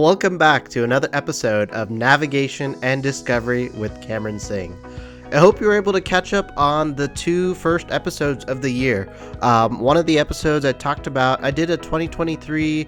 Welcome back to another episode of Navigation and Discovery with Cameron Singh. I hope you were able to catch up on the two first episodes of the year. One of the episodes I did a 2023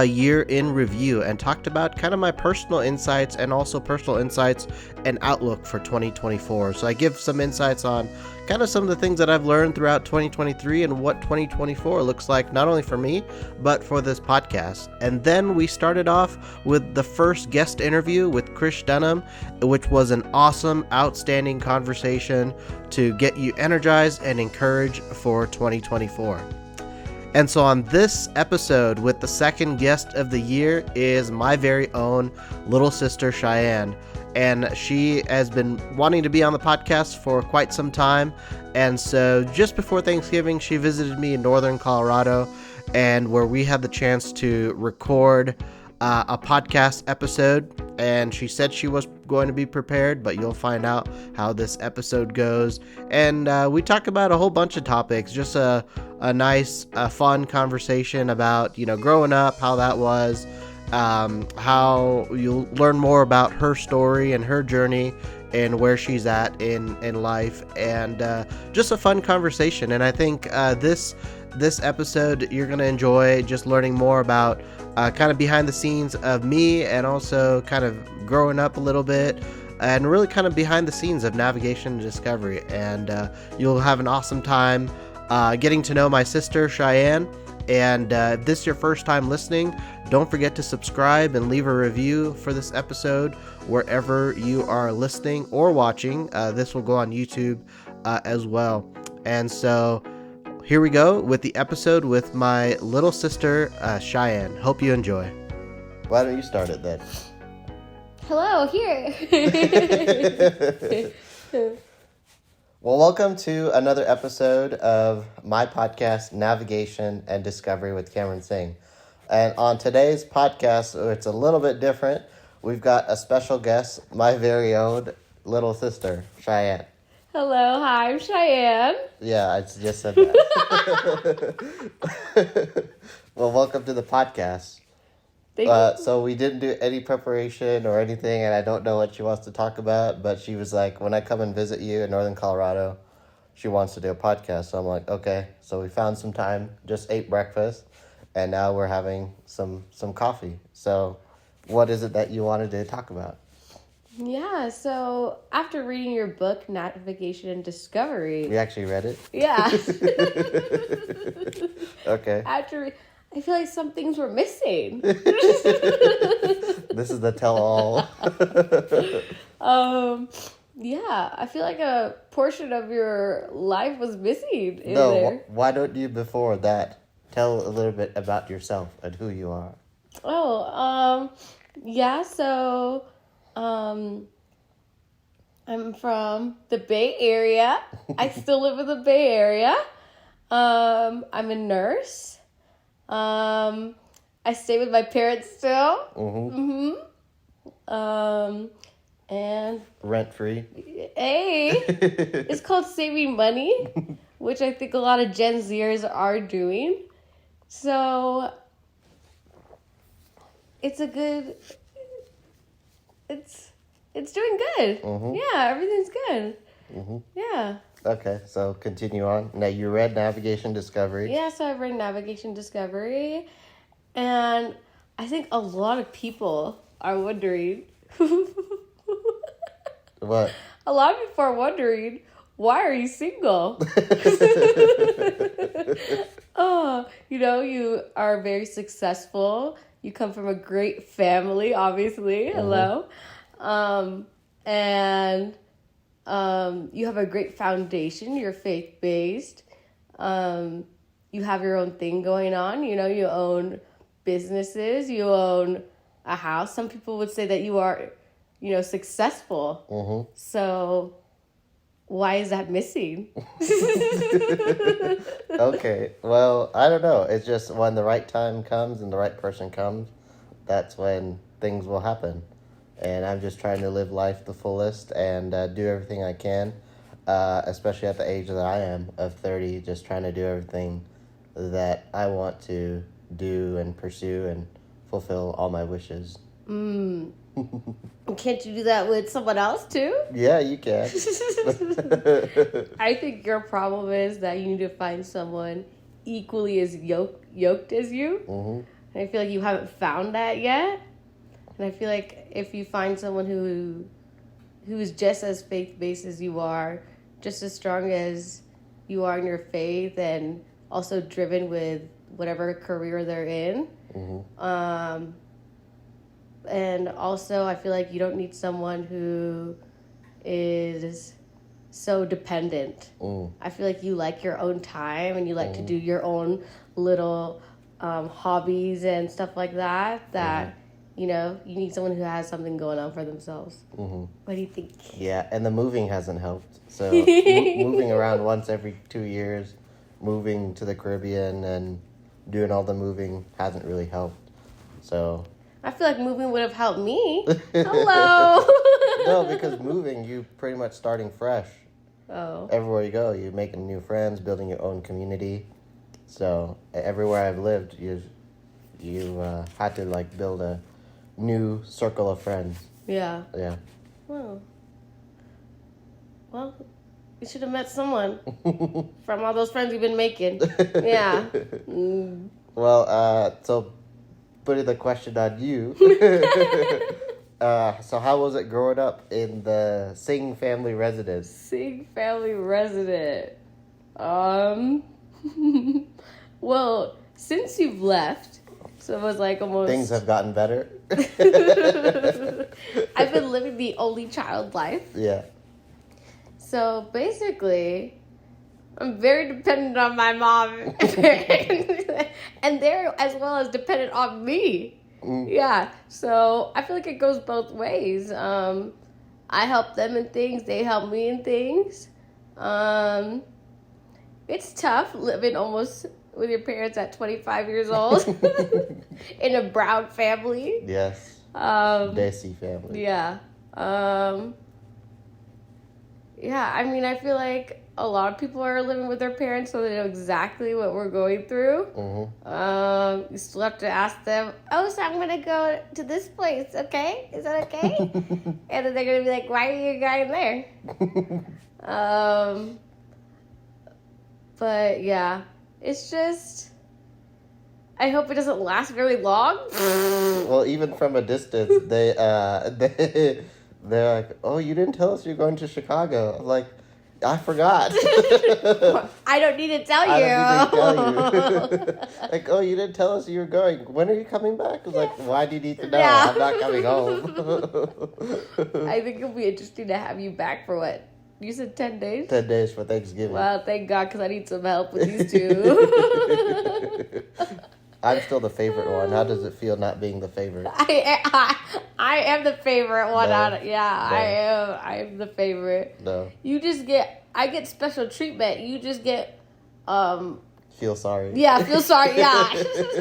year in review and talked about kind of my personal insights and also personal insights and outlook for 2024. So I give some insights on kind of some of the things that I've learned throughout 2023 and what 2024 looks like, not only for me, but for this podcast. And then we started off with the first guest interview with Chris Dunham, which was an awesome, outstanding conversation to get you energized and encouraged for 2024. And so on this episode with the second guest of the year is my very own little sister, Cheyanne. And she has been wanting to be on the podcast for quite some time. And so just before Thanksgiving, she visited me in northern Colorado, and where we had the chance to record a podcast episode. And she said she was going to be prepared, but you'll find out how this episode goes. And we talk about a whole bunch of topics, just a nice, fun conversation about, growing up, how that was. How you'll learn more about her story and her journey and where she's at in life, and just a fun conversation. And I think this episode you're going to enjoy, just learning more about kind of behind the scenes of me, and also kind of growing up a little bit, and really kind of behind the scenes of navigation and discovery. And you'll have an awesome time getting to know my sister, Cheyanne. And if this is your first time listening, don't forget to subscribe and leave a review for this episode wherever you are listening or watching. This will go on YouTube as well. And so here we go with the episode with my little sister, Cheyanne. Hope you enjoy. Why don't you start it then? Hello, here. Well, welcome to another episode of my podcast, Navigation and Discovery with Cameron Singh. And on today's podcast, it's a little bit different. We've got a special guest, my very own little sister, Cheyanne. Hello, hi, I'm Cheyanne. Yeah, I just said that. Well, welcome to the podcast. Thank you. So we didn't do any preparation or anything, and I don't know what she wants to talk about, but she was like, when I come and visit you in northern Colorado, she wants to do a podcast. So I'm like, okay. So we found some time, just ate breakfast, and now we're having some coffee. So what is it that you wanted to talk about? Yeah, so after reading your book, Navigation and Discovery. You actually read it? Yeah. Okay. I feel like some things were missing. This is the tell-all. Yeah, I feel like a portion of your life was missing in there. Why don't you, before that, tell a little bit about yourself and who you are? Yeah, so, I'm from the Bay Area. I still live in the Bay Area. I'm a nurse. I stay with my parents still. And rent-free. Hey, it's called saving money, which I think a lot of Gen Zers are doing. So it's doing good. Yeah, everything's good. Yeah. Okay, so continue on. Now, you read Navigation Discovery. Yeah, so I've read Navigation Discovery, and I think a lot of people are wondering. What? A lot of people are wondering, why are you single? You are very successful. You come from a great family, obviously. Hello. And you have a great foundation. You're faith-based. You have your own thing going on. You own businesses. You own a house. Some people would say that you are, successful. So why is that missing? Okay, well, I don't know. It's just when the right time comes and the right person comes, that's when things will happen. And I'm just trying to live life the fullest and do everything I can, especially at the age that I am of 30, just trying to do everything that I want to do and pursue and fulfill all my wishes Can't you do that with someone else too? Yeah, you can. I think your problem is that you need to find someone equally as yoked as you. Mm-hmm. And I feel like you haven't found that yet. And I feel like if you find someone who is just as faith-based as you are, just as strong as you are in your faith, and also driven with whatever career they're in. Mm-hmm. And also, I feel like you don't need someone who is so dependent. I feel like you like your own time, and you like to do your own little hobbies and stuff like that. You know, you need someone who has something going on for themselves. What do you think? Yeah, and the moving hasn't helped. So moving around once every 2 years, moving to the Caribbean and doing all the moving hasn't really helped. So I feel like moving would have helped me. Hello. no, because moving, you pretty much starting fresh. Oh. Everywhere you go, you're making new friends, building your own community. So everywhere I've lived, you had to like build a new circle of friends. Yeah. Yeah. Well, you should have met someone from all those friends you've been making. Yeah. Well, so putting the question on you. So how was it growing up in the Singh family residence? Singh family resident. Well, since you've left, so it was like almost... Things have gotten better. I've been living the only child life. Yeah. So basically, I'm very dependent on my mom. And they're as well as dependent on me. Yeah. So I feel like it goes both ways. I help them in things. They help me in things. It's tough living almost with your parents at 25 years old in a Brown family. Yes. Desi family. Yeah. Yeah, I mean, I feel like a lot of people are living with their parents, so they know exactly what we're going through. You still have to ask them, oh, so I'm going to go to this place, okay? Is that okay? And then they're going to be like, why are you going there? But, yeah, it's just... I hope it doesn't last very long. Well, even from a distance, they're like, oh, you didn't tell us you're going to Chicago. I'm like, I forgot. I don't need to tell you. I don't need to tell you. Like, oh, you didn't tell us you were going. When are you coming back? I was like, why do you need to know? Yeah. I'm not coming home. I think it'll be interesting to have you back for what? You said 10 days? 10 days for Thanksgiving. Well, thank God, because I need some help with these two. I'm still the favorite one. How does it feel not being the favorite? I am the favorite one. No. I am the favorite. No. I get special treatment. You just get, Feel sorry. yeah, feel sorry, yeah.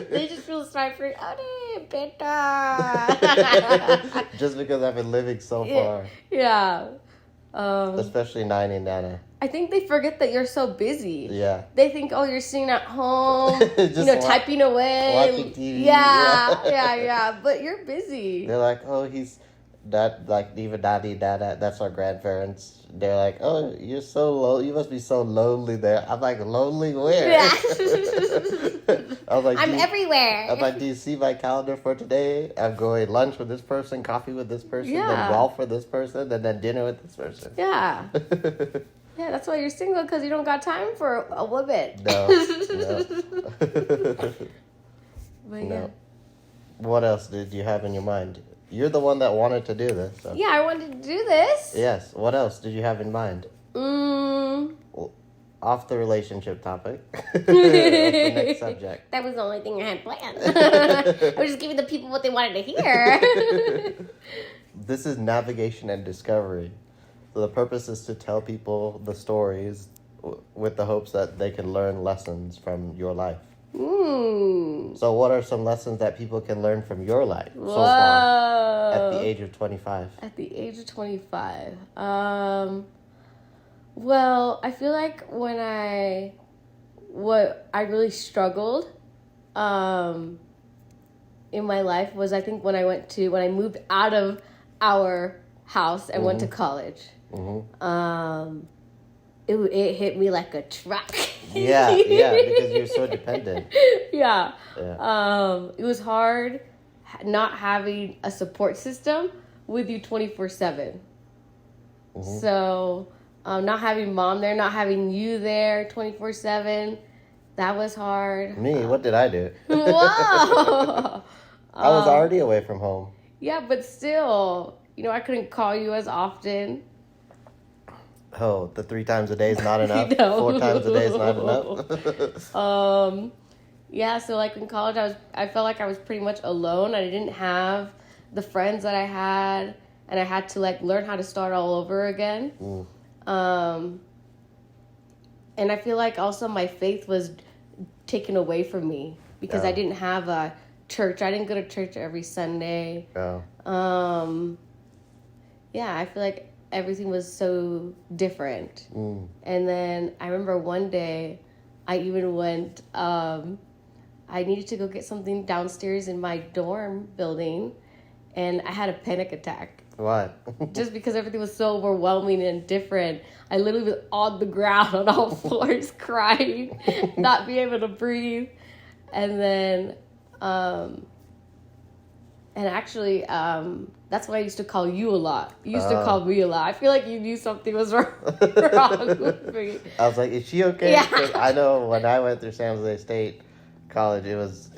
They just feel sorry for, oh, better. Just because I've been living so far. Yeah. Especially Nine and Nana. I think they forget that you're so busy. Yeah. They think, oh, you're sitting at home, typing away. Watching TV. Yeah. But you're busy. They're like, oh, he's that, like, even daddy, dada, that's our grandparents. They're like, oh, you're so low. You must be so lonely there. I'm like, lonely where? Yeah. I was like, I'm everywhere. I'm like, do you see my calendar for today? I'm going lunch with this person, coffee with this person, Yeah. then golf with this person, and then dinner with this person. Yeah. Yeah, that's why you're single, because you don't got time for a woman. No. But No. yeah. What else did you have in your mind? You're the one that wanted to do this. So. Yeah, I wanted to do this. Yes. What else did you have in mind? Well, off the relationship topic. What's the next subject? That was the only thing I had planned. I was just giving the people what they wanted to hear. This is navigation and discovery. So the purpose is to tell people the stories with the hopes that they can learn lessons from your life. So what are some lessons that people can learn from your life so far at the age of 25? At the age of 25. Well, I feel like what I really struggled in my life was, I think, when I moved out of our house and went to college. It hit me like a truck. Yeah, because you're so dependent. Yeah. It was hard not having a support system with you 24/7. So, not having mom there, not having you there 24/7, that was hard. Me, what did I do? Whoa! I was already away from home. Yeah, but still, I couldn't call you as often. Oh, the 3 times a day is not enough? No. 4 times a day is not enough? Yeah, so like in college, I felt like I was pretty much alone. I didn't have the friends that I had, and I had to like learn how to start all over again. And I feel like also my faith was taken away from me because I didn't have a church. I didn't go to church every Sunday. Yeah, I feel like everything was so different. And then I remember one day I even went, I needed to go get something downstairs in my dorm building, and I had a panic attack. Why? Just because everything was so overwhelming and different. I literally was on the ground on all floors crying, not being able to breathe. And then, that's why I used to call you a lot. You used to call me a lot. I feel like you knew something was wrong with me. I was like, is she okay? Yeah. 'Cause I know when I went through San Jose State College, it was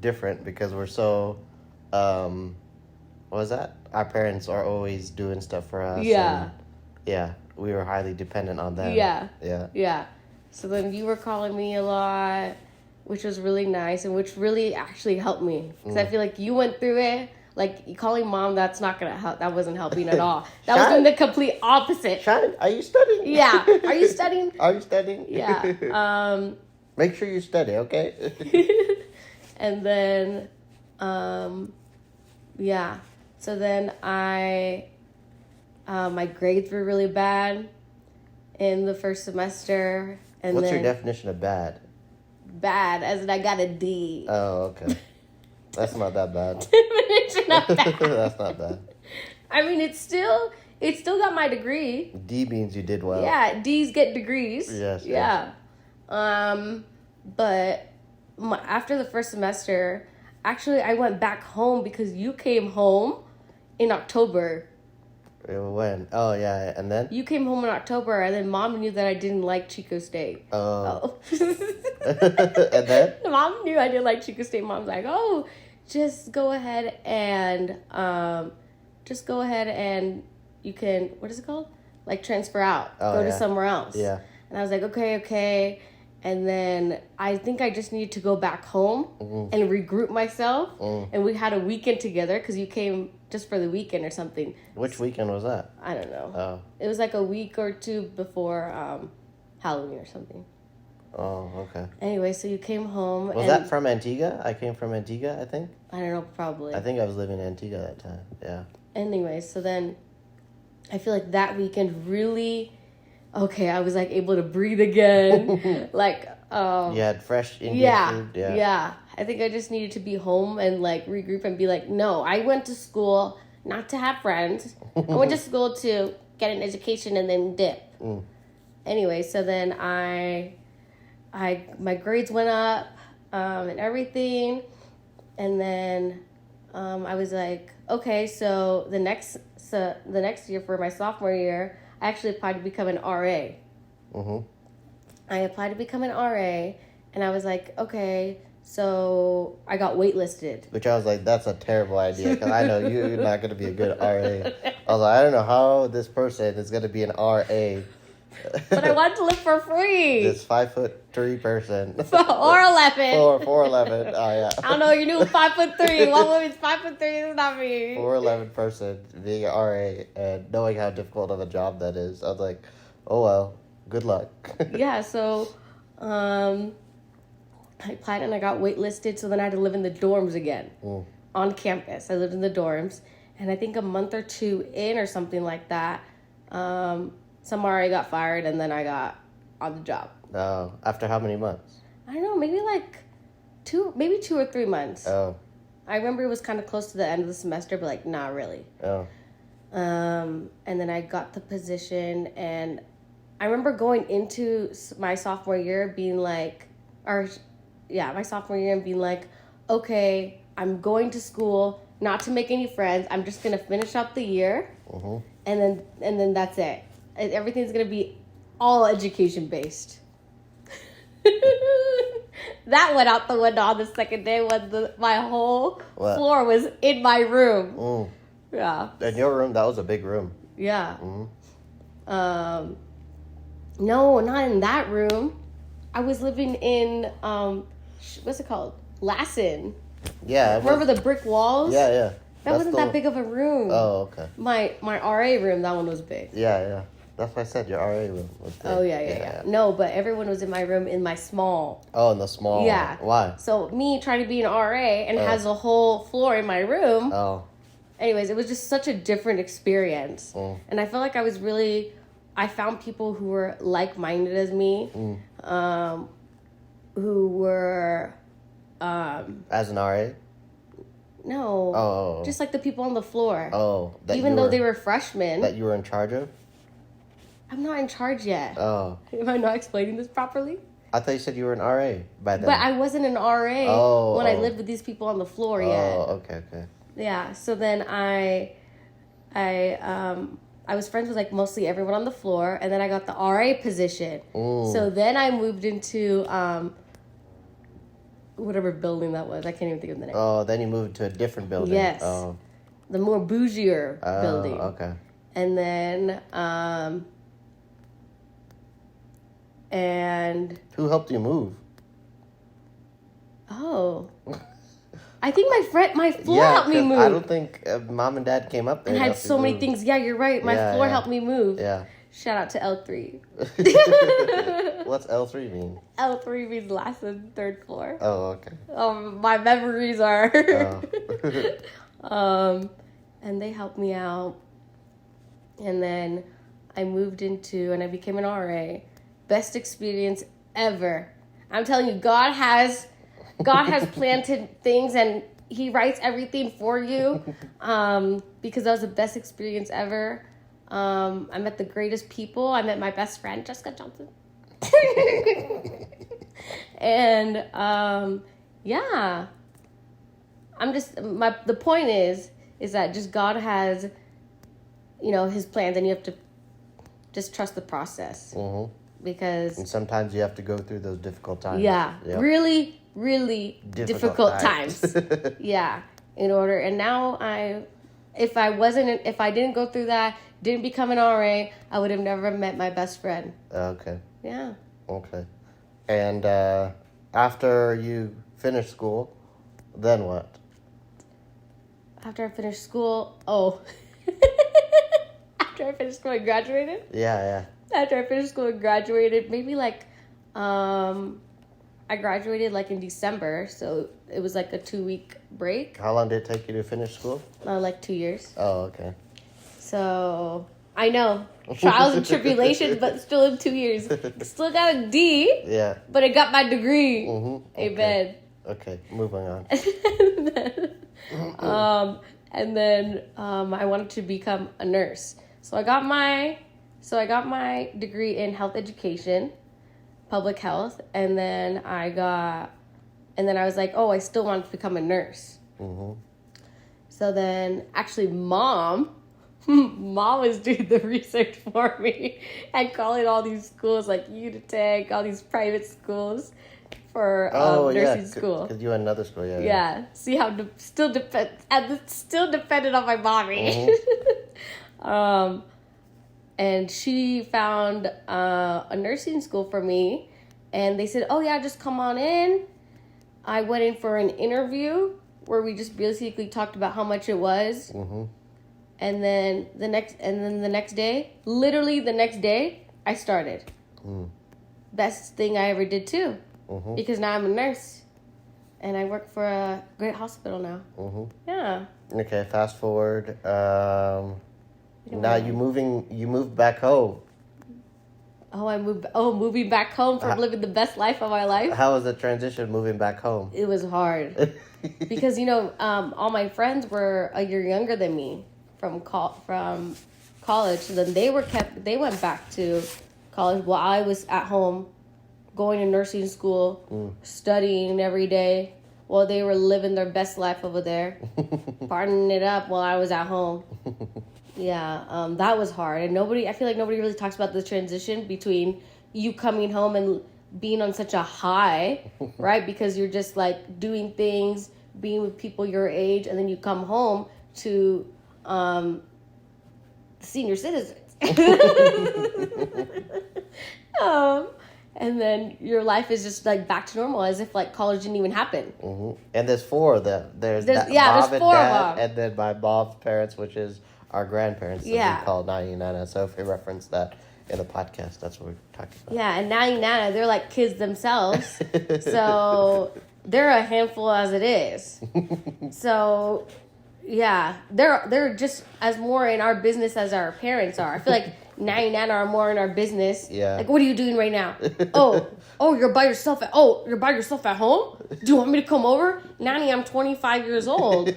different because we're so, what was that? Our parents are always doing stuff for us. Yeah. And we were highly dependent on them. Yeah. So then you were calling me a lot, which was really nice and which really actually helped me. Because I feel like you went through it. Like, calling mom, that's not going to help. That wasn't helping at all. That was doing the complete opposite. Cheyanne, are you studying? Yeah. Are you studying? Are you studying? Yeah. Make sure you study, okay? And then, yeah. So then my grades were really bad in the first semester. And What's your definition of bad? Bad, as in I got a D. Oh, okay. That's not that bad. It's not bad. That's not bad. I mean, it still got my degree. D means you did well. Yeah, D's get degrees. Yes. Yeah. But after the first semester, actually, I went back home because you came home in October. When? Oh, yeah. And then? You came home in October, and then mom knew that I didn't like Chico State. Oh. And then? Mom knew I didn't like Chico State. Mom's like, oh, just go ahead and you can, what is it called? Like, transfer out. Go to somewhere else. Yeah. And I was like, okay. And then I think I just needed to go back home and regroup myself. And we had a weekend together because you came just for the weekend or something. Which weekend was that? I don't know. Oh. It was like a week or two before Halloween or something. Oh, okay. Anyway, so you came home. Was that from Antigua? I came from Antigua, I think. I don't know, probably. I think I was living in Antigua that time. Yeah. Anyway, so then I feel like that weekend really... Okay, I was like able to breathe again. Like, you had fresh Indian food? Yeah. I think I just needed to be home and like regroup and be like, no, I went to school not to have friends. I went to school to get an education and then dip. Anyway, so then my grades went up and everything. And then I was like, okay, so the next year for my sophomore year, I actually applied to become an RA. I applied to become an RA, and I was like, okay, so I got waitlisted. Which I was like, that's a terrible idea, because I know you're not going to be a good RA. I was like, I don't know how this person is going to be an RA. But I wanted to live for free. This 5'3" person. Or 11. 4'11". Oh, yeah. I don't know, you knew 5'3". One woman's 5'3", is not me. 4'11" person being an RA and knowing how difficult of a job that is. I was like, oh well, good luck. Yeah, so I applied and I got waitlisted, so then I had to live in the dorms again. On campus. I lived in the dorms. And I think a month or two in or something like that, some RA got fired and then I got on the job. Oh, after how many months? I don't know, maybe 2 or 3 months. Oh. I remember it was kind of close to the end of the semester, but like not really. Oh. And then I got the position, and I remember going into my sophomore year being like, my sophomore year and being like, okay, I'm going to school not to make any friends. I'm just gonna finish up the year, and then that's it. Everything's gonna be all education based. That went out the window on the second day when my whole floor was in my room. Mm. Yeah. In your room, that was a big room. Yeah. No, not in that room. I was living in what's it called? Lassen. Yeah. Remember the brick walls? Yeah. That wasn't that big of a room. Oh, okay. My RA room, that one was big. Yeah. That's why I said your RA room was big. Oh, yeah. No, but everyone was in my room in my small. Oh, in the small. Yeah. Why? So me trying to be an RA and has a whole floor in my room. Oh. Anyways, it was just such a different experience. And I felt like I found people who were like-minded as me, who were... As an RA? No. Oh. Just like the people on the floor. Oh. Even though they were freshmen. That you were in charge of? I'm not in charge yet. Oh. Am I not explaining this properly? I thought you said you were an RA by then. But I wasn't an RA when I lived with these people on the floor yet. Oh, okay. Yeah, so then I was friends with like mostly everyone on the floor, and then I got the RA position. So then I moved into whatever building that was. I can't even think of the name. Oh, then you moved to a different building. Yes. Oh. The more bougier building. Okay. And then and who helped you move? Oh. I think my floor helped me move. I don't think mom and dad came up there. And had so many things. Yeah, you're right. My floor helped me move. Yeah. Shout out to L3. What's L3 mean? L3 means last and third floor. Oh, okay. My memories are. Oh. And they helped me out. And then I moved and I became an RA. Best experience ever. I'm telling you, God has planted things and he writes everything for you. Because that was the best experience ever. I met the greatest people. I met my best friend, Jessica Johnson. And yeah. The point is that just God has, his plans, and you have to just trust the process. Because and sometimes you have to go through those difficult times. Yeah. Yep. Really, really difficult times. Yeah. And now if I didn't go through that, didn't become an RA, I would have never met my best friend. Okay. Yeah. Okay. And after you finished school, then what? After I finished school, after I finished school and graduated? Yeah. After I finished school and graduated, maybe I graduated in December, so it was a 2-week break. How long did it take you to finish school? 2 years. Oh, okay. So, I know, trials and tribulations, but still in 2 years. Still got a D. Yeah. But I got my degree. Amen. Okay, moving on. And then I wanted to become a nurse. So I got my degree in health education, public health, and then I was like, I still want to become a nurse. So then actually mom was doing the research for me and calling all these schools like Unitech, all these private schools for nursing school. Because you had another school, yeah. Yeah. See how still dependent on my mommy. And she found a nursing school for me, and they said, just come on in. I went in for an interview where we just basically talked about how much it was. And then the next day, literally the next day, I started. Best thing I ever did too. Because now I'm a nurse. And I work for a great hospital now. Yeah. Okay, fast forward. Now you moved back home. moving back home from living the best life of my life. How was the transition moving back home? It was hard because all my friends were a year younger than me from college. So then they went back to college while I was at home, going to nursing school, studying every day. While they were living their best life over there, partying it up while I was at home. Yeah, that was hard. And I feel like nobody really talks about the transition between you coming home and being on such a high, right? Because you're just like doing things, being with people your age, and then you come home to senior citizens. And then your life is just like back to normal, as if like college didn't even happen. Mm-hmm. And there's four of them. There's mom there's and four dad, of them. and then my mom's parents, which is our grandparents. Yeah. That we call Nani and Nana. So if we reference that in the podcast, that's what we're talking about. Yeah, and Nani and Nana, they're like kids themselves. So they're a handful as it is. So yeah, they're just as more in our business as our parents are. I feel like Nani and Nana are more in our business. Yeah. Like, what are you doing right now? You're by yourself at home? Do you want me to come over? Nani, I'm 25 years old.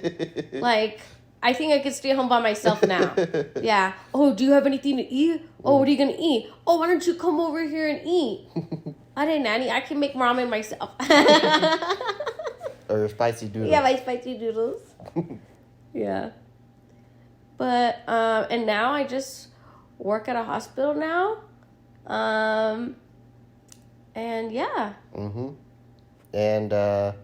Like, I think I could stay home by myself now. Yeah. Oh, do you have anything to eat? Oh, what are you going to eat? Oh, why don't you come over here and eat? I didn't, Nanny. I can make ramen myself. Or spicy noodles. Yeah, my spicy noodles. Yeah. But, and now I just work at a hospital now. And yeah. Mm-hmm. And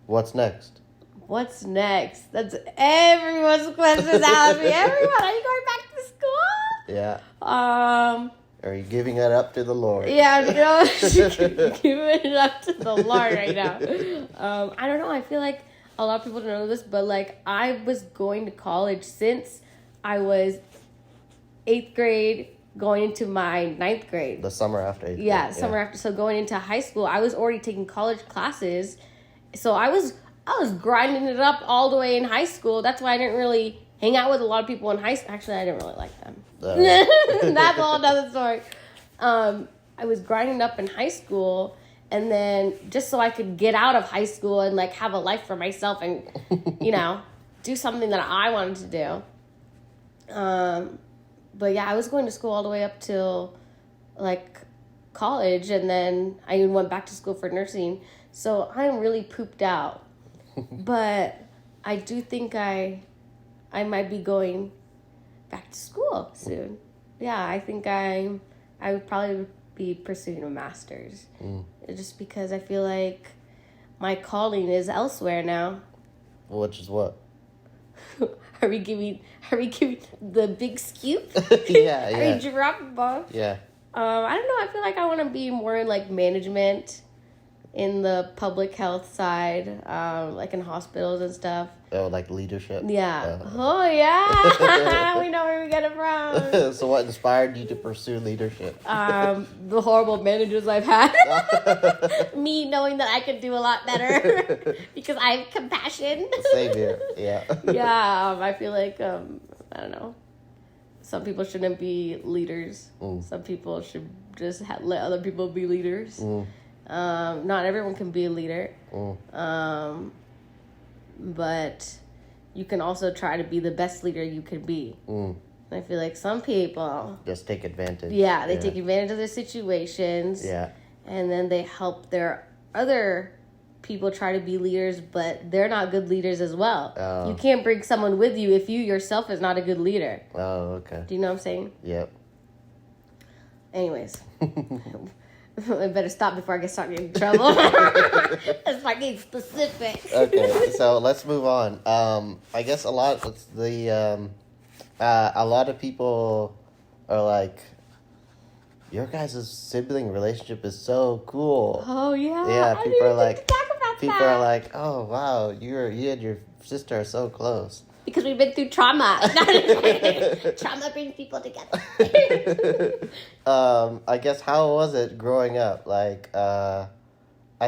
what's next? What's next? That's everyone's questions out of me. Everyone, are you going back to school? Yeah. Are you giving it up to the Lord? Yeah, giving it up to the Lord right now. I don't know. I feel like a lot of people don't know this, but like I was going to college since I was 8th grade, going into my 9th grade. The summer after 8th grade. Yeah, summer after. So going into high school, I was already taking college classes. So I was grinding it up all the way in high school. That's why I didn't really hang out with a lot of people in high school. Actually, I didn't really like them. That's a whole other story. I was grinding up in high school, and then just so I could get out of high school and like have a life for myself and, do something that I wanted to do. But yeah, I was going to school all the way up till like college, and then I even went back to school for nursing. So I'm really pooped out. But I do think I might be going back to school soon. Yeah, I think I would probably be pursuing a master's. Just because I feel like my calling is elsewhere now. Which is what? Are we giving the big scoop? Yeah. Are you dropping bombs? Yeah. I don't know. I feel like I want to be more in like management, in the public health side, like in hospitals and stuff. Oh, like leadership? Yeah. Yeah. We know where we get it from. So what inspired you to pursue leadership? The horrible managers I've had. Me knowing that I could do a lot better because I have compassion. Same here. Yeah. Yeah. I feel like, I don't know. Some people shouldn't be leaders. Some people should just let other people be leaders. Not everyone can be a leader. But you can also try to be the best leader you can be. I feel like some people just take advantage. Yeah, they take advantage of their situations. Yeah. And then they help their other people try to be leaders, but they're not good leaders as well. Oh. You can't bring someone with you if you yourself is not a good leader. Oh, okay. Do you know what I'm saying? Yep. Anyways. I better stop before I get started in trouble. That's like getting specific. Okay, so let's move on. I guess a lot of people are like, your guys' sibling relationship is so cool. Oh yeah. Yeah, people are that. like, oh wow, you and your sister are so close. Because we've been through trauma. Trauma brings people together. I guess, how was it growing up? Like, I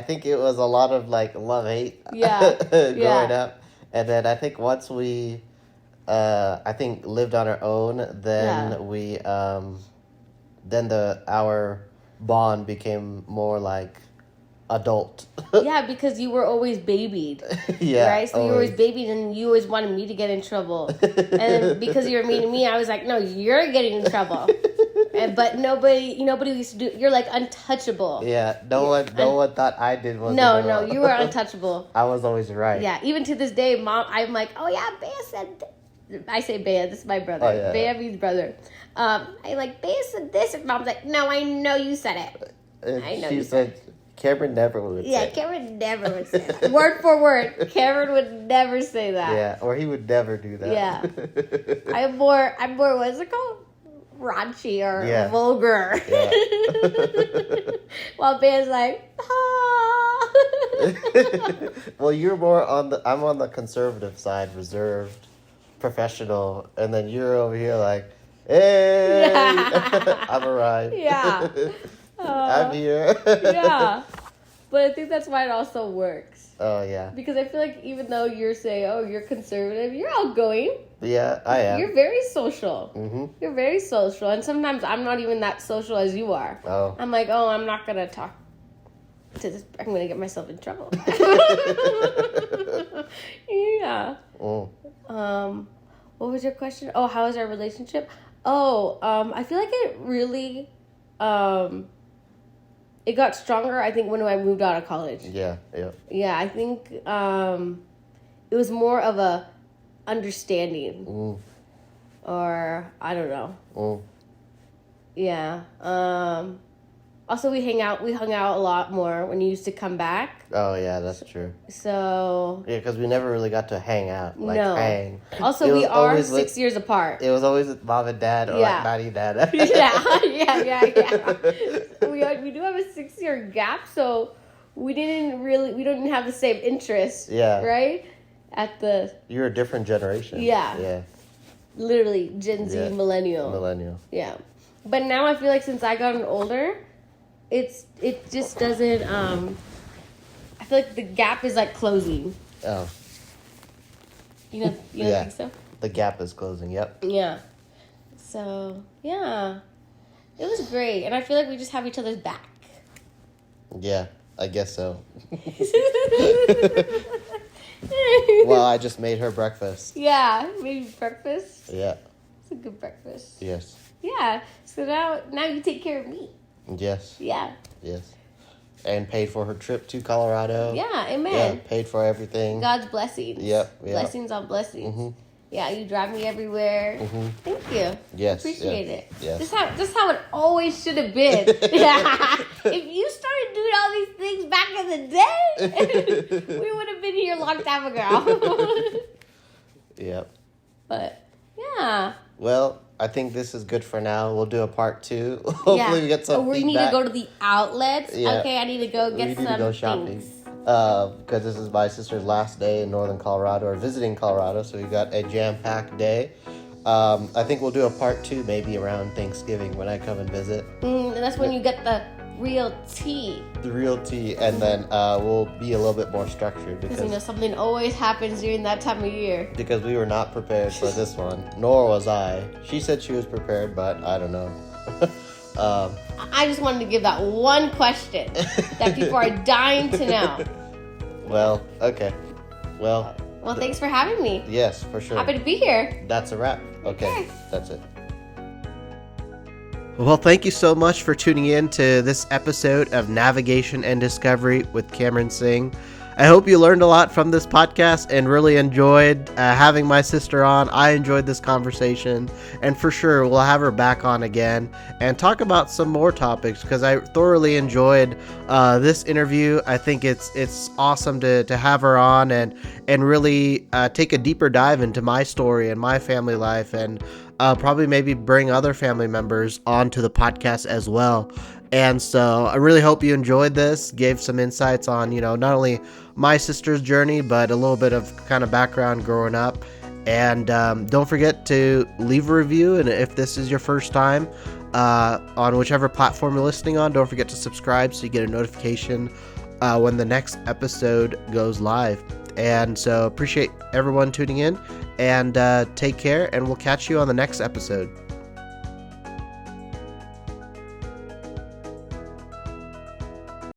think it was a lot of like love-hate growing up. And then I think once we, lived on our own, then we, then our bond became more like adult. Yeah, because you were always babied. Yeah. Right? So you were always babied and you always wanted me to get in trouble. And then because you were mean to me, I was like, no, you're getting in trouble. But nobody used to do. You're like untouchable. Yeah, no one thought I did was No, you were untouchable. I was always right. Yeah, even to this day, Mom, I'm like, oh yeah, Bea said. I say Bea. This is my brother. Oh, yeah. Bea means brother. I like Bea said this, and Mom's like, no, I know you said it. And I know she you said Cameron never would say. Yeah, Cameron never would say that. Word for word, Cameron would never say that. Yeah, or he would never do that. Yeah, I'm more. What's it called? Raunchy or vulgar. Yeah. While Bea's like, ah. Well, you're more I'm on the conservative side, reserved, professional, and then you're over here like, hey, I've arrived. Yeah. I'm here. Yeah. But I think that's why it also works. Oh, yeah. Because I feel like even though you're saying, oh, you're conservative, you're outgoing. Yeah, I am. You're very social. Mm-hmm. You're very social. And sometimes I'm not even that social as you are. Oh. I'm like, oh, I'm not going to talk to this. I'm going to get myself in trouble. Yeah. What was your question? Oh, how is our relationship? Oh, I feel like it really... it got stronger, I think, when I moved out of college. Yeah. Yeah, I think it was more of a understanding. Or, I don't know. Yeah. Also, we hung out a lot more when you used to come back. Oh, yeah, that's true. So... Yeah, because we never really got to hang out. Hang. Also, we are 6 years apart. It was always with mom and dad or like daddy dad. Yeah. We do have a 6-year gap, so we don't have the same interests. Yeah. Right? You're a different generation. Yeah. Yeah. Literally, Gen Z, millennial. Yeah. But now I feel like since I gotten older, it just doesn't, I feel like the gap is like closing. Oh. You don't think so? The gap is closing, yep. Yeah. So, yeah. It was great. And I feel like we just have each other's back. Yeah, I guess so. Well, I just made her breakfast. Yeah, maybe breakfast. Yeah. It's a good breakfast. Yes. Yeah. So now you take care of me. Yes. Yeah. Yes. And paid for her trip to Colorado. Yeah, amen. Yeah, paid for everything. God's blessings. Yep. Blessings on blessings. Mm-hmm. Yeah, you drive me everywhere. Mm-hmm. Thank you. Yes. Appreciate it. Yes. This how it always should have been. If you started doing all these things back in the day, we would have been here a long time ago. Yep. But, yeah. Well, I think this is good for now. We'll do a part 2. Hopefully we get some feedback. We need to go to the outlets. Yeah. Okay, I need to go get some go shopping. things. Because this is my sister's last day in northern Colorado, or visiting Colorado, so we got a jam-packed day. I think we'll do a part 2 maybe around Thanksgiving when I come and visit. And that's when you get the real tea. The real tea, and then we'll be a little bit more structured because something always happens during that time of year. Because we were not prepared for this one, nor was I. She said she was prepared, but I don't know. I just wanted to give that one question that people are dying to know. Well, okay. Well, thanks for having me. Yes, for sure. Happy to be here. That's a wrap. Okay. That's it. Well, thank you so much for tuning in to this episode of Navigation and Discovery with Cameron Singh. I hope you learned a lot from this podcast and really enjoyed having my sister on. I enjoyed this conversation, and for sure we'll have her back on again and talk about some more topics because I thoroughly enjoyed this interview. I think it's awesome to have her on and really take a deeper dive into my story and my family life, and probably maybe bring other family members onto the podcast as well. And so I really hope you enjoyed this, gave some insights on, not only my sister's journey, but a little bit of kind of background growing up. And don't forget to leave a review. And if this is your first time on whichever platform you're listening on, don't forget to subscribe so you get a notification when the next episode goes live. And so appreciate everyone tuning in, and take care, and we'll catch you on the next episode.